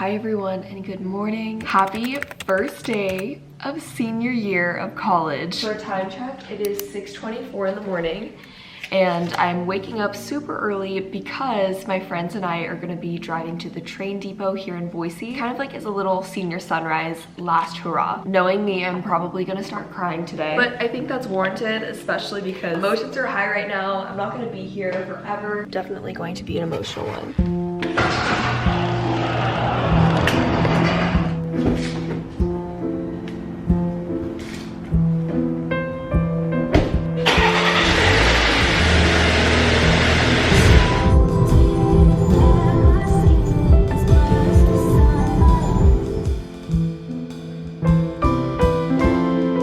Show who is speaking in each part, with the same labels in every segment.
Speaker 1: Hi everyone and good morning. Happy first day of senior year of college. For a time check, it is 6:24 in the morning and I'm waking up super early because my friends and I are gonna be driving to the train depot here in Boise. Kind of like as a little senior sunrise last hurrah. Knowing me, I'm probably gonna start crying today, but I think that's warranted, especially because emotions are high right now. I'm not gonna be here forever. Definitely going to be an emotional one.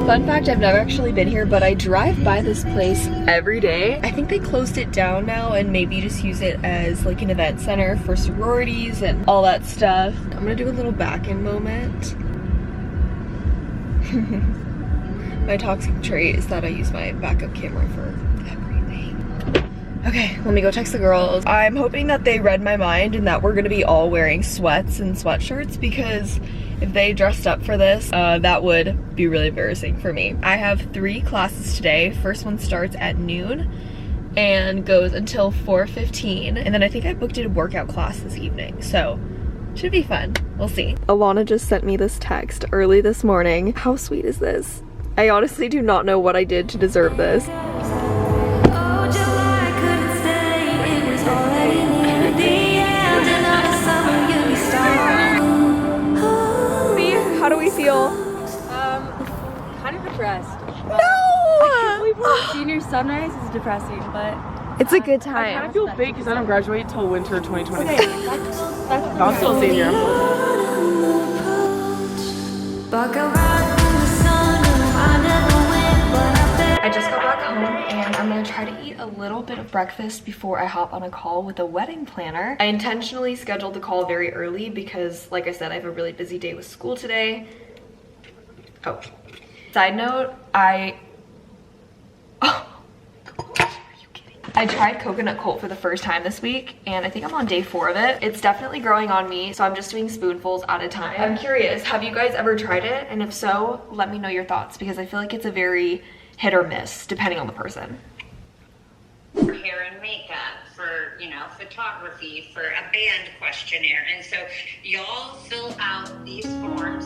Speaker 1: Fun fact, I've never actually been here, but I drive by this place every day. I think they closed it down now and maybe just use it as like an event center for sororities and all that stuff. I'm gonna do a little back-in moment. My toxic trait is that I use my backup camera for everything. Okay, let me go text the girls. I'm hoping that they read my mind and that we're gonna be all wearing sweats and sweatshirts, because if they dressed up for this, that would be really embarrassing for me. I have 3 classes today. First one starts at noon and goes until 4:15. And then I think I booked a workout class this evening, so should be fun. We'll see. Alana just sent me this text early this morning. How sweet is this? I honestly do not know what I did to deserve this. How do we feel?
Speaker 2: Kind of depressed.
Speaker 1: No!
Speaker 2: I can't believe senior sunrise is depressing, but
Speaker 1: it's a good
Speaker 3: I kind
Speaker 1: time.
Speaker 3: of feel big because I don't graduate till winter 2026. I'm still a senior.
Speaker 1: I just got back home and I'm gonna try to eat a little bit of breakfast before I hop on a call with a wedding planner. I intentionally scheduled the call very early because, like I said, I have a really busy day with school today. Oh, side note, I tried coconut colt for the first time this week and I think I'm on day 4 of it. It's definitely growing on me, so I'm just doing spoonfuls at a time. I'm curious, have you guys ever tried it? And if so, let me know your thoughts, because I feel like it's a very hit or miss depending on the person.
Speaker 4: For hair and makeup, for, you know, photography, for a band questionnaire. And so y'all fill out these forms.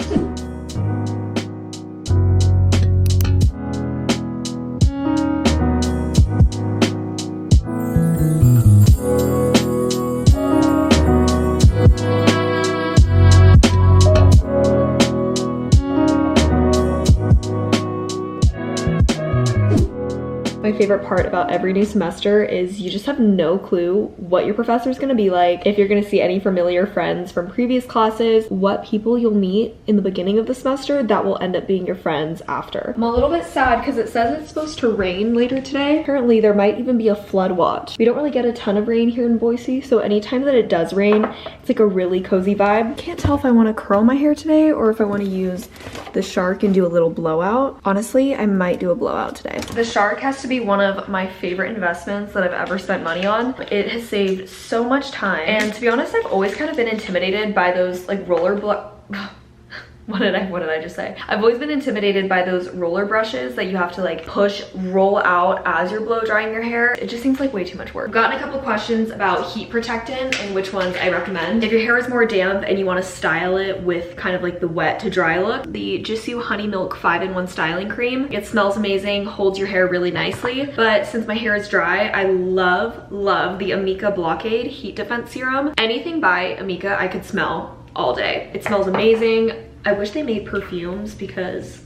Speaker 1: My favorite part about every new semester is you just have no clue what your professor is going to be like, if you're going to see any familiar friends from previous classes, what people you'll meet in the beginning of the semester that will end up being your friends after. I'm a little bit sad because it says it's supposed to rain later today. Apparently there might even be a flood watch. We don't really get a ton of rain here in Boise, so anytime that it does rain, it's like a really cozy vibe. Can't tell if I want to curl my hair today or if I want to use the Shark and do a little blowout. Honestly, I might do a blowout today. The Shark has to be one of my favorite investments that I've ever spent money on. It has saved so much time, and to be honest, I've always kind of been intimidated by those like what did I just say? I've always been intimidated by those roller brushes that you have to like push, roll out as you're blow drying your hair. It just seems like way too much work. I've gotten a couple questions about heat protectant and which ones I recommend. If your hair is more damp and you want to style it with kind of like the wet to dry look, the Jisoo Honey Milk 5-in-1 styling cream. It smells amazing, holds your hair really nicely. But since my hair is dry, I love the Amika Blockade Heat Defense Serum. Anything by Amika I could smell all day. It smells amazing. I wish they made perfumes because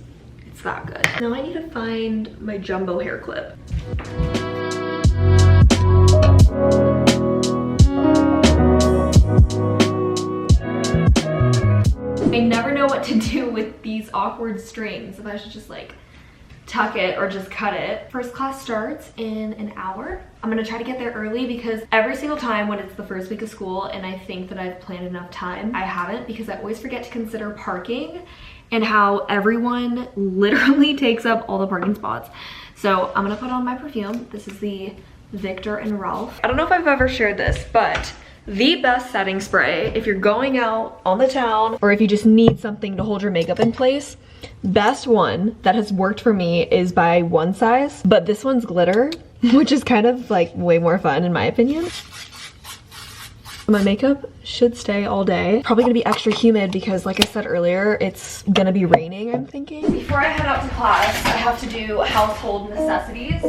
Speaker 1: it's that good. Now I need to find my jumbo hair clip. I never know what to do with these awkward strings. If I should just like tuck it or just cut it. First class starts in an hour. I'm gonna try to get there early because every single time when it's the first week of school and I think that I've planned enough time, I haven't, because I always forget to consider parking and how everyone literally takes up all the parking spots. So I'm gonna put on my perfume. This is the Victor and Ralph. I don't know if I've ever shared this, but The best setting spray if you're going out on the town or if you just need something to hold your makeup in place. Best one that has worked for me is by One Size, but this one's glitter, which is kind of like way more fun in my opinion. My makeup should stay all day. Probably gonna be extra humid because like I said earlier, it's gonna be raining, I'm thinking. Before I head out to class, I have to do household necessities.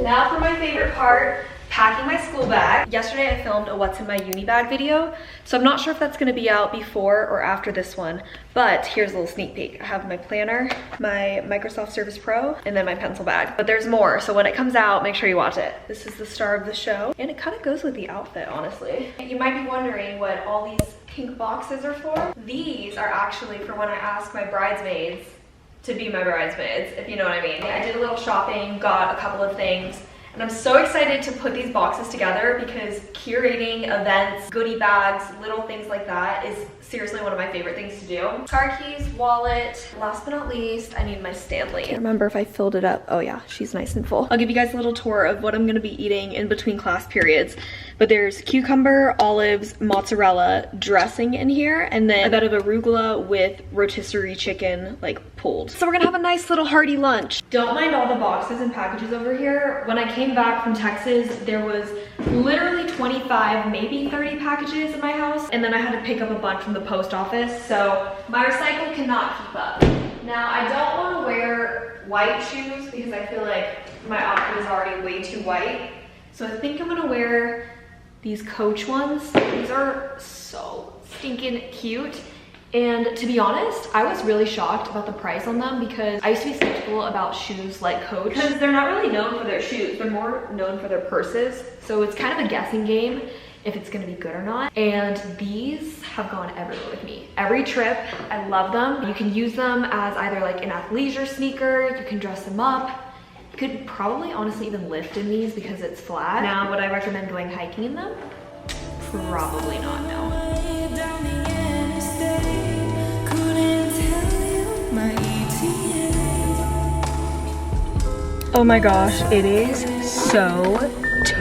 Speaker 1: Now for my favorite part, packing my school bag. Yesterday I filmed a what's in my uni bag video, so I'm not sure if that's gonna be out before or after this one, but here's a little sneak peek. I have my planner, my Microsoft Surface Pro, and then my pencil bag. But there's more, so when it comes out, make sure you watch it. This is the star of the show, and it kind of goes with the outfit, honestly. You might be wondering what all these pink boxes are for. These are actually for when I ask my bridesmaids to be my bridesmaids, if you know what I mean. I did a little shopping, got a couple of things, and I'm so excited to put these boxes together because curating events, goodie bags, little things like that is seriously one of my favorite things to do. Car keys, wallet, last but not least, I need my Stanley. Can't remember if I filled it up. Oh yeah, she's nice and full. I'll give you guys a little tour of what I'm gonna be eating in between class periods. But there's cucumber, olives, mozzarella dressing in here, and then a bit of arugula with rotisserie chicken, like pulled. So we're gonna have a nice little hearty lunch. Don't mind all the boxes and packages over here. When I came back from Texas, there was literally 25, maybe 30 packages in my house, and then I had to pick up a bunch from the post office, so my recycle cannot keep up. Now, I don't wanna wear white shoes because I feel like my outfit is already way too white, so I think I'm gonna wear these Coach ones. These are so stinking cute. And to be honest, I was really shocked about the price on them because I used to be skeptical about shoes like Coach because they're not really known for their shoes. They're more known for their purses. So it's kind of a guessing game if it's gonna be good or not. And these have gone everywhere with me. Every trip, I love them. You can use them as either like an athleisure sneaker, you can dress them up. You could probably honestly even lift in these because it's flat. Now, would I recommend going hiking in them? Probably not, no. Oh my gosh, it is so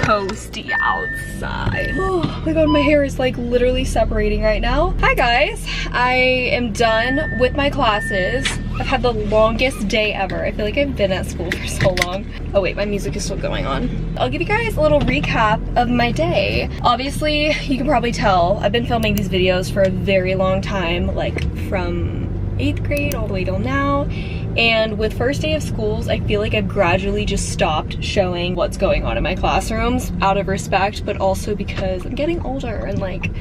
Speaker 1: toasty outside. Oh my god, my hair is like literally separating right now. Hi guys, I am done with my classes. I've had the longest day ever. I feel like I've been at school for so long. Oh wait, my music is still going on. I'll give you guys a little recap of my day. Obviously, you can probably tell I've been filming these videos for a very long time, like from 8th grade all the way till now. And with first day of schools, I feel like I've gradually just stopped showing what's going on in my classrooms out of respect, but also because I'm getting older and like,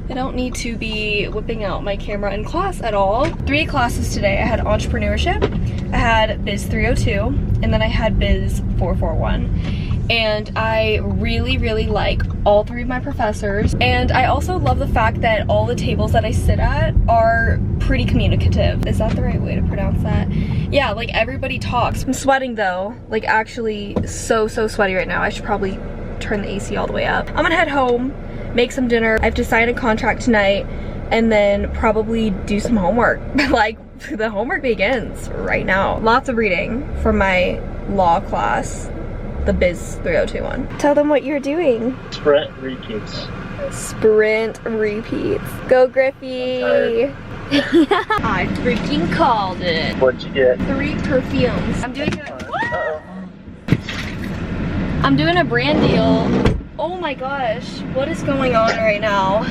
Speaker 1: I don't need to be whipping out my camera in class at all. 3 classes today. I had entrepreneurship, I had Biz 302, and then I had Biz 441. And I really, really like all 3 of my professors. And I also love the fact that all the tables that I sit at are pretty communicative. Is that the right way to pronounce that? Yeah, like everybody talks. I'm sweating though, like actually so sweaty right now. I should probably turn the AC all the way up. I'm gonna head home, make some dinner. I have to sign a contract tonight and then probably do some homework. Like the homework begins right now. Lots of reading for my law class. The Biz 302 one. Tell them what you're doing.
Speaker 5: Sprint repeats.
Speaker 1: Sprint repeats. Go Griffey! I freaking called it.
Speaker 5: What'd you get?
Speaker 1: 3 perfumes. I'm doing a brand deal. Oh my gosh, what is going on right now?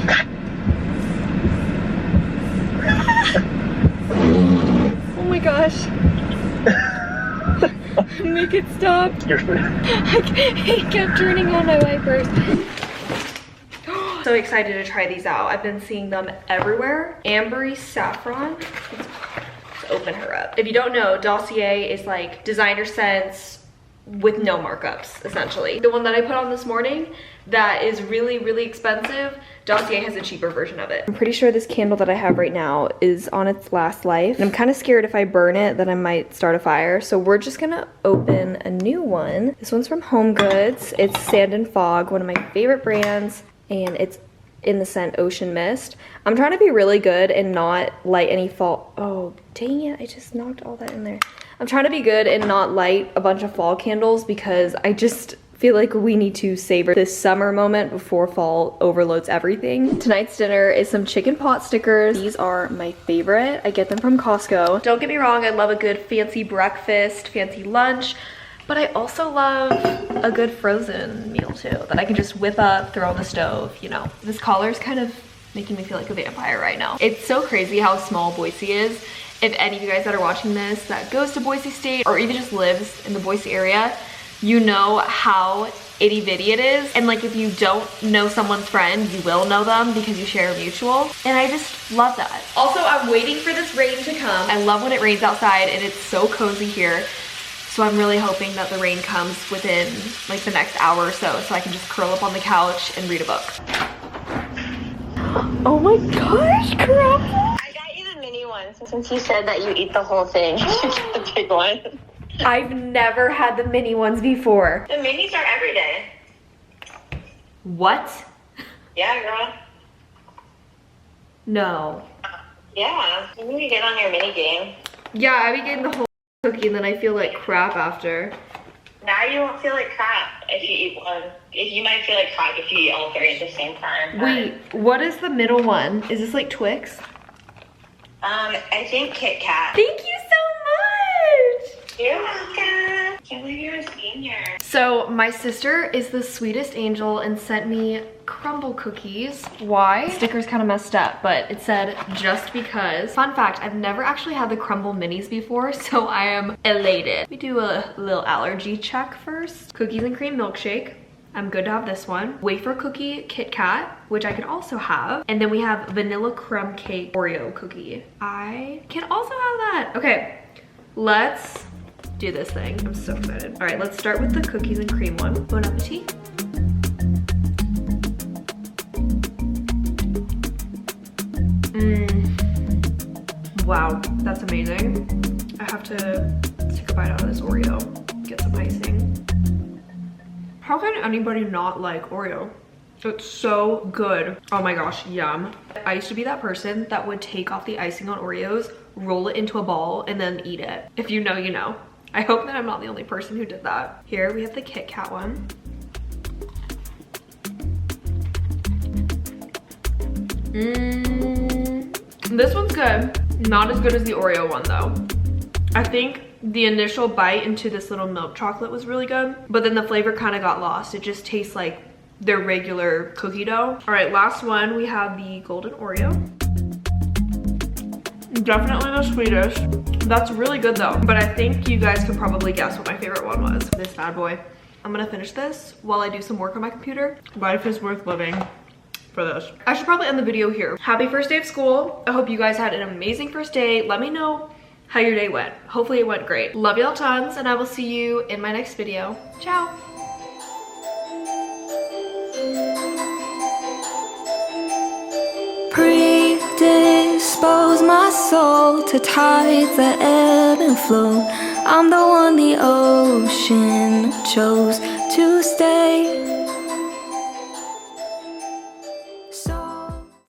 Speaker 1: Oh my gosh. Make it stop. He kept turning on my wipers. So excited to try these out. I've been seeing them everywhere. Ambery Saffron. Let's open her up. If you don't know, Dossier is like designer scents with no markups, essentially. The one that I put on this morning that is really, really expensive, Dossier has a cheaper version of it. I'm pretty sure this candle that I have right now is on its last life. And I'm kind of scared if I burn it that I might start a fire. So we're just gonna open a new one. This one's from Home Goods. It's Sand and Fog, one of my favorite brands. And it's in the scent Ocean Mist. I'm trying to be really good and not light any fall. Oh, dang it, I just knocked all that in there. I'm trying to be good and not light a bunch of fall candles because I just feel like we need to savor this summer moment before fall overloads everything. Tonight's dinner is some chicken pot stickers. These are my favorite. I get them from Costco. Don't get me wrong, I love a good fancy breakfast, fancy lunch, but I also love a good frozen meal too that I can just whip up, throw on the stove, you know. This collar's kind of making me feel like a vampire right now. It's so crazy how small Boise is. If any of you guys that are watching this that goes to Boise State or even just lives in the Boise area, you know how itty bitty it is. And like if you don't know someone's friend, you will know them because you share a mutual. And I just love that. Also, I'm waiting for this rain to come. I love when it rains outside and it's so cozy here. So I'm really hoping that the rain comes within like the next hour or so I can just curl up on the couch and read a book. Oh my gosh, Caro!
Speaker 4: I got you the mini one since you said that you eat the whole thing. The big one.
Speaker 1: I've never had the mini ones before.
Speaker 4: The minis are every day.
Speaker 1: What?
Speaker 4: Yeah, girl.
Speaker 1: No.
Speaker 4: Yeah. You need to get on your mini game.
Speaker 1: Yeah, I be getting the whole cookie and then I feel like crap after.
Speaker 4: Now you won't feel like crap if you eat one. You might feel like crap if you eat all three at the same time.
Speaker 1: Wait, what is the middle one? Is this like Twix?
Speaker 4: I think Kit Kat.
Speaker 1: Thank you so much!
Speaker 4: You're welcome. Can't believe you're a senior.
Speaker 1: So my sister is the sweetest angel and sent me crumble cookies. Why? The sticker's kind of messed up, but it said just because. Fun fact, I've never actually had the crumble minis before, so I am elated. We do a little allergy check first. Cookies and cream milkshake. I'm good to have this one. Wafer cookie Kit Kat, which I can also have. And then we have vanilla crumb cake Oreo cookie. I can also have that. Okay, let's do this thing. I'm so excited. All right, let's start with the cookies and cream one. Bon appetit. Wow, that's amazing. I have to take a bite out of this Oreo, get some icing. How can anybody not like Oreo? It's so good. Oh my gosh, yum. I used to be that person that would take off the icing on Oreos, roll it into a ball, and then eat it. If you know, you know. I hope that I'm not the only person who did that. Here we have the Kit Kat one. This one's good. Not as good as the Oreo one though. I think the initial bite into this little milk chocolate was really good, but then the flavor kind of got lost. It just tastes like their regular cookie dough. All right, last one, we have the golden Oreo. Definitely the sweetest. That's really good though, but I think you guys can probably guess what my favorite one was. This bad boy. I'm gonna finish this while I do some work on my computer. Life is worth living for this. I should probably end the video here. Happy first day of school. I hope you guys had an amazing first day. Let me know how your day went. Hopefully it went great. Love y'all tons, and I will see you in my next video. Ciao.
Speaker 5: Predispose my soul to tides that ebb and flow. I'm the one the ocean chose to stay.